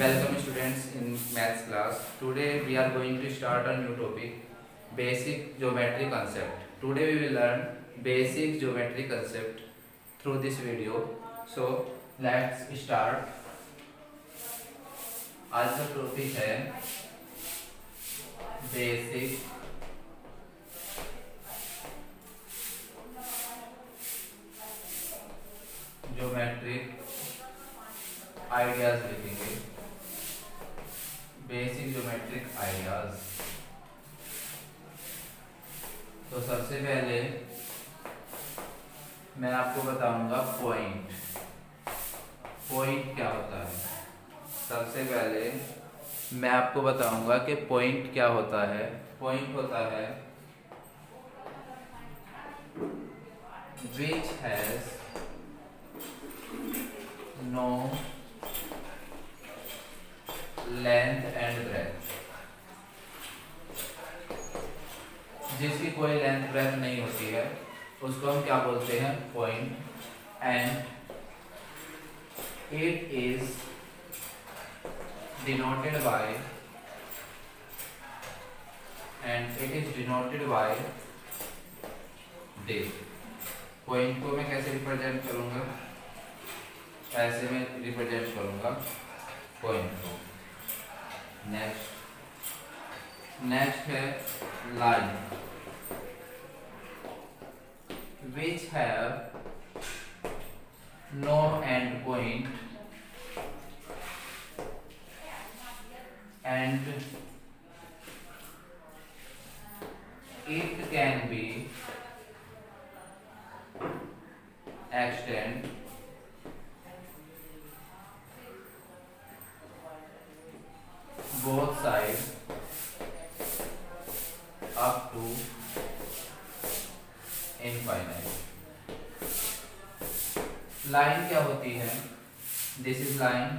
Welcome students in maths class. Today we are going to start a new topic, basic geometry concept. Today we will learn basic geometry concept through this video. So let's start. आज का topic है basic geometric ideas लिखेंगे। Basic geometric ideas. तो सबसे पहले मैं आपको बताऊंगा पॉइंट। पॉइंट क्या होता है? सबसे पहले मैं आपको बताऊंगा कि पॉइंट क्या होता है। पॉइंट होता है which has no length and breadth, जिसकी कोई लेंथ ब्रेथ नहीं होती है उसको हम क्या बोलते हैं? Point. And it is denoted by this. Point को मैं कैसे रिप्रेजेंट करूंगा? ऐसे में रिप्रेजेंट करूंगा पॉइंट को। नेक्स्ट है line, which have no end point and it can be extend both sides up to infinite। Line क्या होती है? दिस इज लाइन,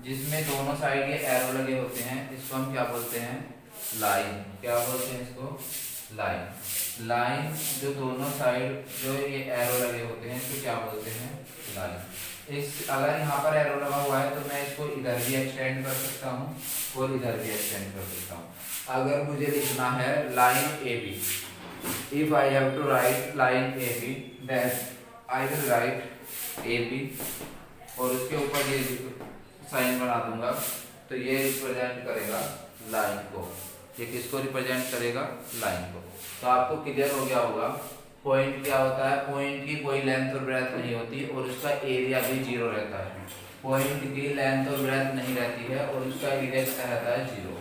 जिसमें दोनों साइड ये एरो लगे होते हैं, इसको हम क्या बोलते हैं? लाइन। क्या बोलते हैं इसको? लाइन। लाइन जो दोनों साइड जो ये एरो लगे होते हैं इसको क्या बोलते हैं? लाइन। इस अगर यहाँ पर एरो लगा हुआ है तो मैं इसको इधर भी एक्सटेंड कर सकता हूँ और इधर भी एक्सटेंड कर सकता हूँ। अगर मुझे लिखना है line A B, if I have to write line A B, then I will write A B और उसके ऊपर ये साइन बना दूंगा, तो ये रिप्रेजेंट करेगा लाइन को। ये किसको रिप्रेजेंट करेगा? लाइन को। तो आपको क्लियर हो गया होगा पॉइंट क्या होता है। पॉइंट की कोई लेंथ और ब्रेथ नहीं होती और उसका एरिया भी जीरो रहता है। पॉइंट की लेंथ और ब्रेथ नहीं रहती है और उसका एरिया क्या रहता है? जीरो।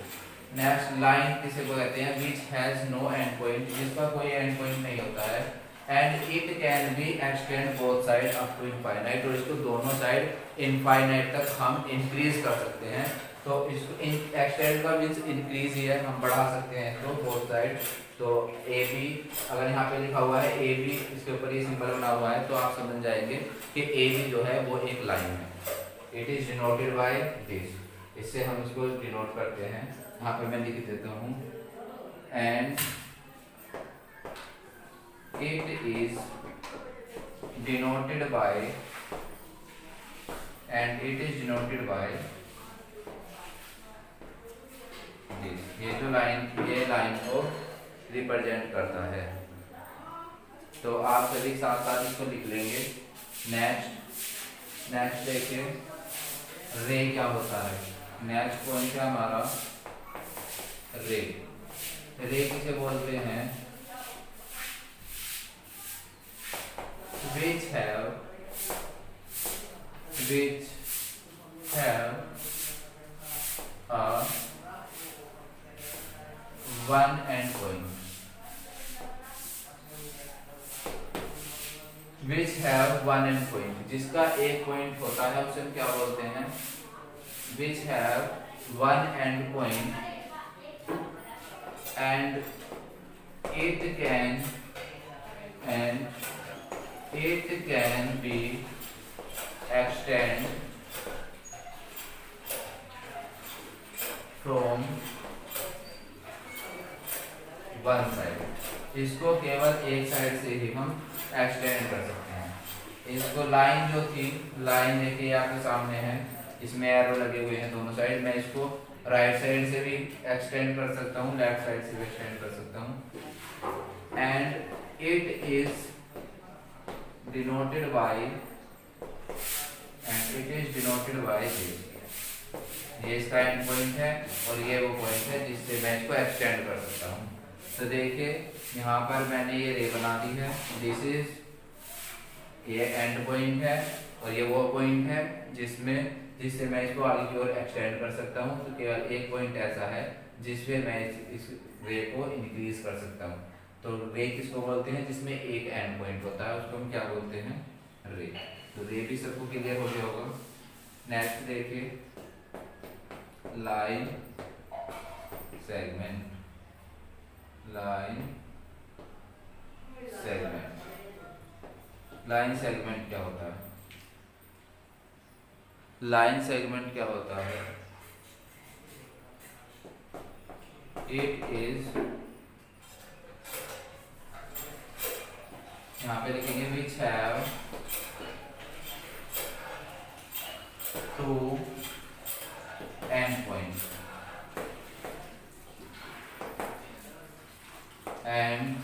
नेक्स्ट लाइन किसे को कहते हैं? Which has no end point, जिसका कोई एंड पॉइंट नहीं होता है। And it can be extend both side up to infinite, और इसको दोनों साइड इनफाइनाइट तक हम इंक्रीज कर सकते हैं। तो इसको एक्सटेंड का मीन्स इंक्रीज ही है, हम बढ़ा सकते हैं तो बोथ साइड। तो ए बी अगर यहाँ पे लिखा हुआ है ए बी, इसके ऊपर ये सिंबल बना हुआ है, तो आप समझ जाएंगे कि ए बी जो है वो एक लाइन है। It is denoted by this. इससे हम इसको डिनोट करते हैं। यहाँ पे मैं लिख देता हूँ and it is denoted by this. ये जो लाइन, ये लाइन को रिप्रेजेंट करता है। तो आप सभी साथ साथ इसको लिख लेंगे। नेक्स्ट देखिए रे क्या होता है। नेक्स्ट पॉइंट है हमारा रे। रे किसे बोलते हैं? which have a one end point, which have one end point, जिसका एक पॉइंट होता है उसे हम क्या बोलते हैं? which have one end point and it can be extend from one side. इसको केवल एक साइड से ही हम एक्सटेंड कर सकते हैं। इसको लाइन जो थी, लाइन देखिए आपके सामने है, इसमें एरो लगे हुए हैं दोनों साइड। मैं इसको राइट साइड से भी एक्सटेंड कर सकता हूँ, लेफ्ट साइड से भी एक्सटेंड कर सकता हूँ। And it is denoted by this. ये इसका एंड पॉइंट है और ये वो पॉइंट है जिससे मैं इसको एक्सटेंड कर सकता हूँ। तो देखिए यहाँ पर मैंने ये रे बना दी है, दिस इज, ये एंड पॉइंट है और ये वो पॉइंट है जिससे मैं इसको आगे की ओर एक्सटेंड कर सकता हूँ। तो केवल एक पॉइंट ऐसा है जिसपे मैं इस रे को इंक्रीज कर सकता हूँ। तो रे किसको बोलते हैं? जिसमें एक एंड पॉइंट होता है उसको हम क्या बोलते हैं? रे। तो रे भी सबको क्लियर हो गया होगा। नेक्स्ट देखिए, लाइन सेगमेंट। लाइन सेगमेंट क्या होता है? लाइन सेगमेंट क्या होता है? इट इज, यहाँ पे लिखेंगे which have two end point and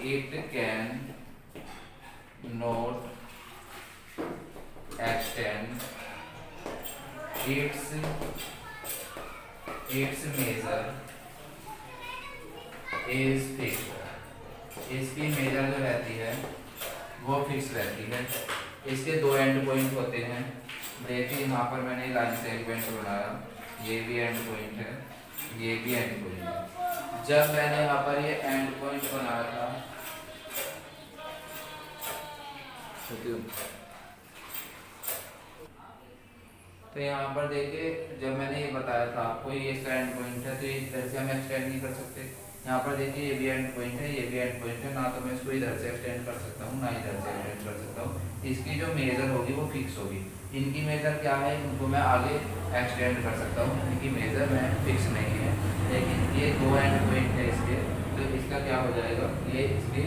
it can not extend its measure is fixed। इसकी मेजर जो रहती है वो फिक्स रहती है। इसके दो एंड पॉइंट होते हैं। देखिए यहाँ पर मैंने लाइन सेगमेंट बनाया, ये भी एंड पॉइंट है, ये भी एंड पॉइंट है। जब मैंने यहाँ पर ये एंड पॉइंट बनाया था तो यहाँ पर देखिए जब मैंने ये बताया था आपको ये इसका एंड पॉइंट है, तो इस तरह से हम एक्सटेंड नहीं कर सकते। यहाँ पर देखिए ये भी एंड पॉइंट है, ये भी एंड पॉइंट है, ना तो मैं इसको इधर से एक्सटेंड कर सकता हूँ ना इधर से एक्सटेंड कर सकता हूँ। इसकी जो मेजर होगी वो फिक्स होगी। इनकी मेजर क्या है? इनको मैं आगे एक्सटेंड कर सकता हूँ, इनकी मेजर में फिक्स नहीं है। लेकिन ये दो एंड पॉइंट है इसके, तो इसका क्या हो जाएगा? ये इसके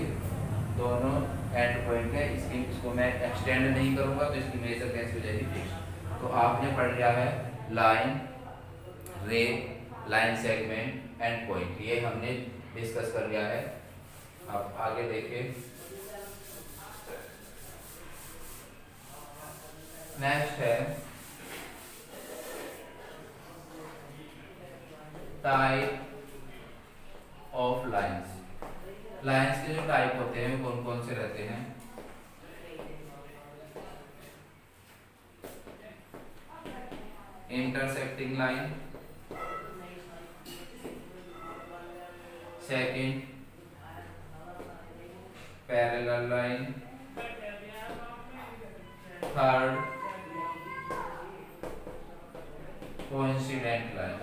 दोनों एंड पॉइंट है, इसको मैं एक्सटेंड नहीं करूँगा तो इसकी मेजर कैसे हो जाएगी? फिक्स। तो आपने पढ़ लिया है लाइन, रे, लाइन सेगमेंट, एंड पॉइंट, ये हमने डिस्कस कर लिया है। अब आगे देखिए, नेक्स्ट है टाइप ऑफ लाइंस। लाइंस के जो टाइप होते हैं कौन कौन से रहते हैं? Intersecting line, second parallel line, third coincident line.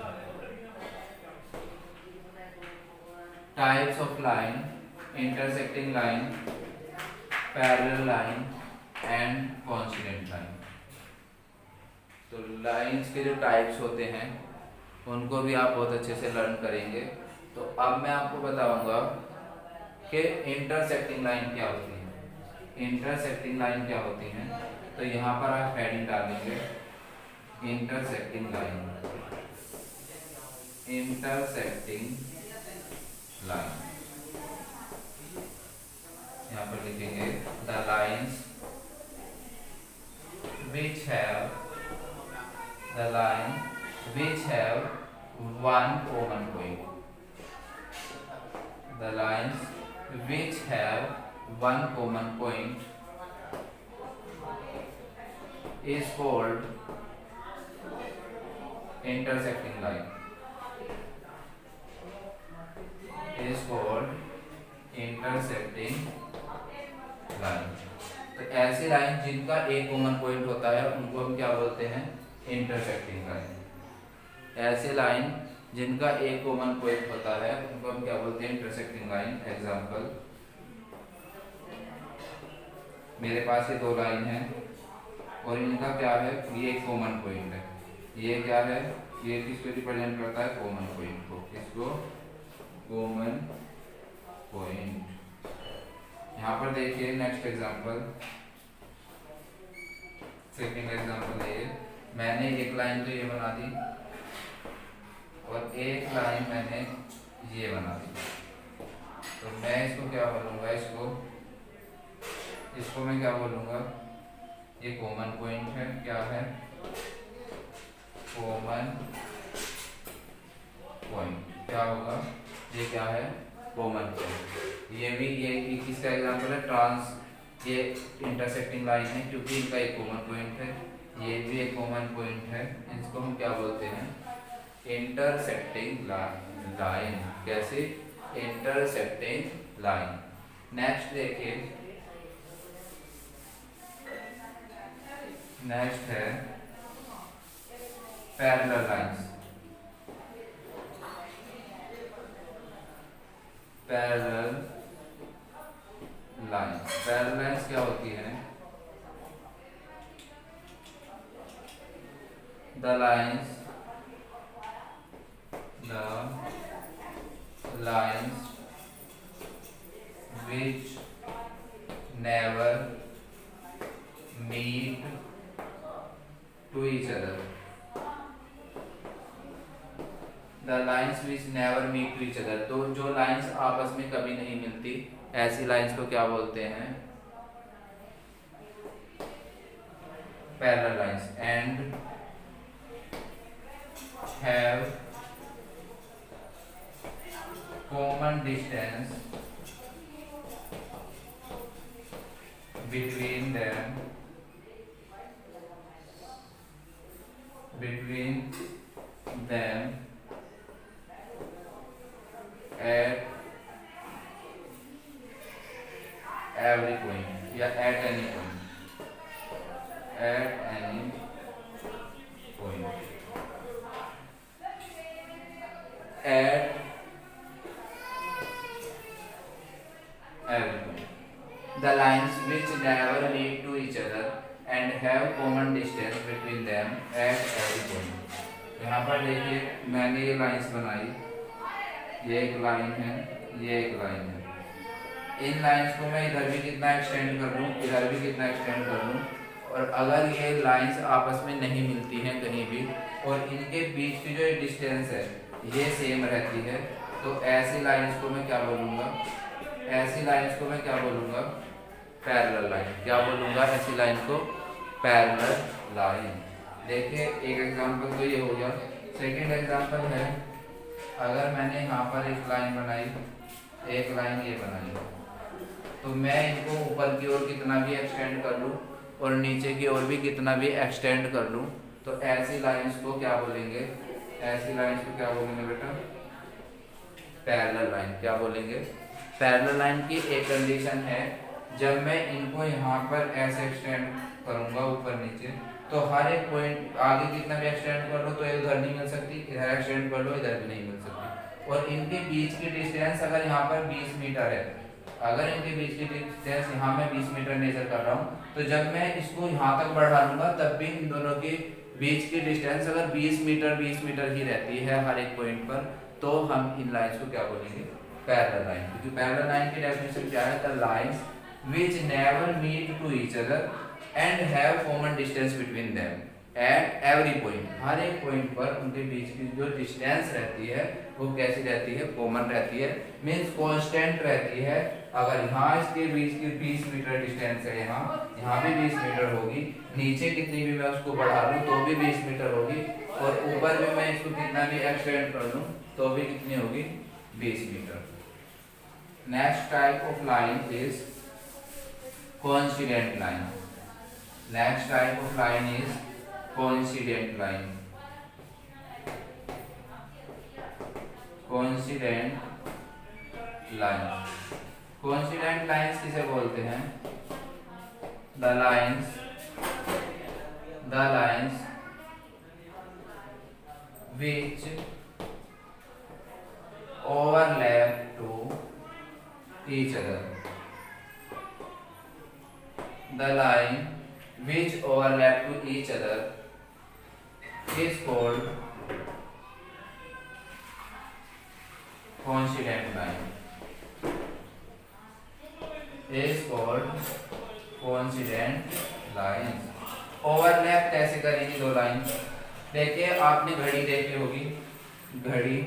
Types of line: intersecting line, parallel line and coincident line. तो लाइंस के जो टाइप्स होते हैं उनको भी आप बहुत अच्छे से लर्न करेंगे। तो अब मैं आपको बताऊंगा कि इंटरसेक्टिंग लाइन क्या होती है। इंटरसेक्टिंग लाइन क्या होती है? तो यहाँ पर आप हेडिंग डालेंगे इंटरसेक्टिंग लाइन। इंटरसेक्टिंग लाइन यहाँ पर लिखेंगे the lines which have the line which have one common point। The lines which have one common point is called intersecting line। is called intersecting line। तो ऐसी line जिनका एक common point होता है उनको हम क्या बोलते हैं? Intersecting line. ऐसे लाइन जिनका एक कॉमन पॉइंट होता है उनको हम क्या बोलते हैं? Intersecting line. एग्जांपल, मेरे पास ये दो लाइन है और इनका क्या है? ये एक कॉमन पॉइंट है। ये क्या है? ये किसको रिप्रेजेंट करता है? कॉमन पॉइंट को। किसको? Common point. यहाँ पर देखिए नेक्स्ट एग्जांपल, सेकेंड एग्जांपल है ये, मैंने एक लाइन तो ये बना दी और एक लाइन मैंने ये बना दी। तो मैं इसको क्या बोलूँगा, इसको मैं क्या बोलूँगा, ये कॉमन पॉइंट है। क्या है? Common point. क्या होगा? ये क्या है? Common point. ये भी ये किसका एग्जांपल है? ये इंटरसेक्टिंग लाइन है क्योंकि इनका एक कॉमन पॉइंट है, ये भी एक कॉमन पॉइंट है। इसको हम क्या बोलते हैं? Intersecting line. कैसे? Intersecting line. नेक्स्ट देखिए, नेक्स्ट है parallel lines. Parallel lines, parallel lines क्या होती है? The lines which never meet to each other. The lines which never meet to each other, तो जो लाइंस आपस में कभी नहीं मिलती, ऐसी लाइंस को क्या बोलते हैं? Parallel lines. And have common distance between them at every point या at any point, at any point, at every point. The lines which never meet to each other and have common distance between them at every point. यहाँ पर देखिए, मैंने ये lines बनाई, ये एक line है, ये एक लाइन है। इन लाइंस को मैं इधर भी कितना एक्सटेंड कर लूँ, इधर भी कितना एक्सटेंड कर लूँ, और अगर ये लाइंस आपस में नहीं मिलती हैं कहीं भी और इनके बीच की जो डिस्टेंस है ये सेम रहती है, तो ऐसी लाइंस को मैं क्या बोलूँगा? ऐसी लाइंस को मैं क्या बोलूँगा? Parallel line. क्या बोलूँगा ऐसी लाइन को? Parallel line. देखिए, एक एग्जांपल तो ये हो गया। सेकंड एग्जांपल है, अगर मैंने यहाँ पर एक लाइन बनाई, एक लाइन ये बनाई, तो मैं इनको ऊपर की ओर कितना भी एक्सटेंड कर लूँ और नीचे की ओर भी कितना भी एक्सटेंड कर लूँ, तो ऐसी लाइंस को क्या बोलेंगे? ऐसी लाइंस को क्या बोलेंगे बेटा? Parallel line. क्या बोलेंगे? पैरेलल लाइन की एक कंडीशन है, जब मैं इनको यहाँ पर ऐसे एक्सटेंड करूँगा ऊपर नीचे, तो हर एक पॉइंट आगे कितना भी एक्सटेंड कर लो तो उधर नहीं मिल सकती, इधर एक्सटेंड कर लो इधर भी नहीं मिल सकती। और इनके बीच की डिस्टेंस अगर यहाँ पर 20 मीटर है, अगर इनके बीच की डिस्टेंस यहाँ मैं 20 मीटर मेजर कर रहा हूँ, तो जब मैं इसको यहाँ तक बढ़ा लूँगा तब भी इन दोनों के बीच की डिस्टेंस अगर 20 मीटर ही रहती है हर एक पॉइंट पर, तो हम इन लाइंस को क्या बोलेंगे? Parallel line. क्योंकि पैरेलल लाइन की डेफिनेशन क्या है? The lines which never meet to each other and have common distance between them at every point. हर एक पॉइंट पर उनके बीच की जो डिस्टेंस रहती है वो कैसी रहती है? कॉमन रहती है, मीन्स कांस्टेंट रहती है। अगर यहाँ इसके बीच की 20 मीटर डिस्टेंस है, यहाँ भी 20 मीटर होगी, नीचे कितनी भी मैं उसको बढ़ा लूँ तो भी 20 मीटर होगी, और ऊपर भी मैं इसको कितना भी एक्सटेंड कर लूँ तो भी कितनी होगी? 20 मीटर। Next type of line is coincident line. Next type of line is coincident line. Coincident line. Coincident lines किसे बोलते हैं? The lines which overlap to each other. The line which overlap to each other is called coincident line. Is called coincident lines. Overlap कैसे करेंगे दो line? देखिए आपने घड़ी देखी होगी, घड़ी,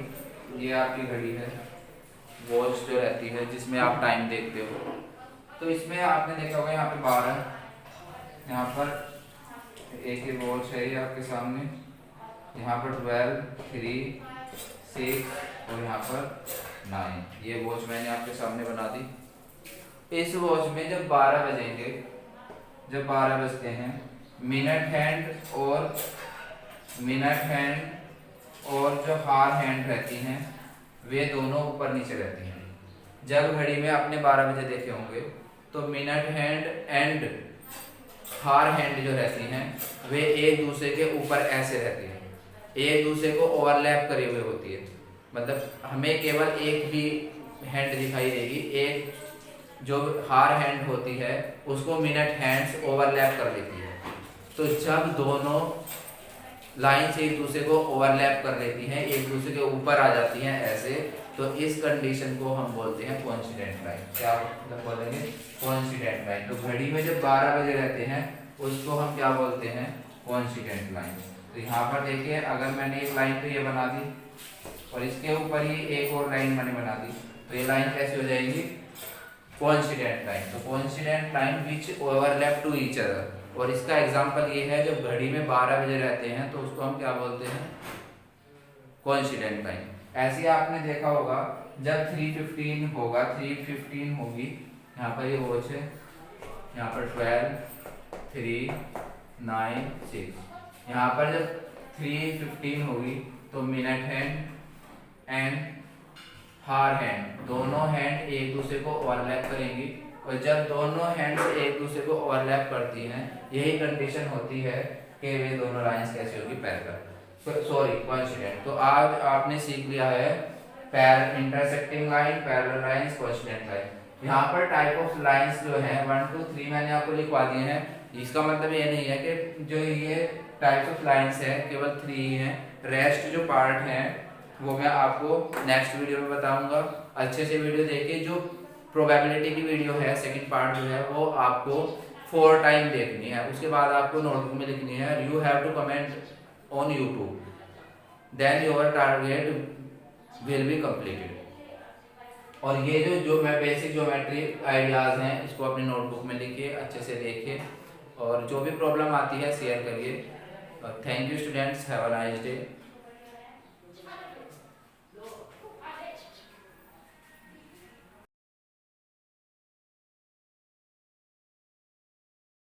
ये आपकी घड़ी है, वॉच जो रहती है जिसमें आप टाइम देखते हो। तो इसमें आपने देखा होगा यहाँ पे 12, यहाँ पर एक ही वॉच है ये आपके सामने, यहाँ पर 12, 3, 6 और यहाँ पर 9। ये वॉच मैंने आपके सामने बना दी। इस वॉच में जब 12 बजेंगे, जब 12 बजते हैं, मिनट हैंड और जो हार हैंड रहती हैं वे दोनों ऊपर नीचे रहती हैं। जब घड़ी में आपने 12 बजे देखे होंगे तो मिनट हैंड एंड हार हैंड जो रहती हैं वे एक दूसरे के ऊपर ऐसे रहती हैं, एक दूसरे को ओवरलैप करे हुए होती है। मतलब हमें केवल एक ही हैंड दिखाई देगी, एक जो हार हैंड होती है उसको मिनट हैंड्स ओवरलैप कर लेती है। तो जब दोनों लाइन से एक दूसरे को ओवरलैप कर लेती हैं, एक दूसरे के ऊपर आ जाती हैं ऐसे, तो इस कंडीशन को हम बोलते हैं कोइंसिडेंट लाइन। क्या मतलब बोलेंगे? Coincident line. तो घड़ी में जब 12 बजे रहते हैं उसको हम क्या बोलते हैं? Coincident line. तो यहाँ पर देखिए, अगर मैंने एक लाइन तो ये बना दी और इसके ऊपर ही एक और लाइन मैंने बना दी, तो ये लाइन कैसी हो जाएगी? Coincident line. तो coincident line which overlap to each other. और इसका एग्जांपल ये है, जब घड़ी में 12 बजे रहते हैं तो उसको हम क्या बोलते हैं? Coincident line. ऐसे ही आपने देखा होगा जब 3:15 होगा, 3:15 होगी, यहाँ पर ये वॉच है, यहाँ पर 12, 3, 9, 6। यहाँ पर जब 3:15 होगी तो मिनट हैंड एंड हार हैंड, दोनों हैंड एक दूसरे को ओवरलैप करेंगी। और जब दोनों हैंड्स एक दूसरे को ओवरलैप करती हैं, यही कंडीशन होती है कि वे दोनों लाइंस कैसी होगी? Parallel, sorry coincident. तो आज आपने सीख लिया है intersecting line, parallel lines, coincident line. यहाँ पर टाइप ऑफ लाइंस जो है 1, 2, 3 मैंने आपको लिखवा दिए हैं। इसका मतलब ये नहीं है कि जो ये टाइप्स ऑफ लाइंस है केवल 3 ही हैं, रेस्ट जो पार्ट हैं वो मैं आपको नेक्स्ट वीडियो में बताऊंगा। अच्छे से वीडियो देखिए। जो प्रोबेबिलिटी की वीडियो है सेकंड पार्ट जो है वो आपको 4 टाइम देखनी है, उसके बाद आपको नोटबुक में लिखनी है। You have to comment on YouTube, then your target will be completed. और ये जो मैं बेसिक ज्योमेट्री आइडियाज हैं इसको अपनी नोटबुक में लिखिए, अच्छे से देखिए और जो भी प्रॉब्लम आती है शेयर करिए। Thank you students, have a nice day.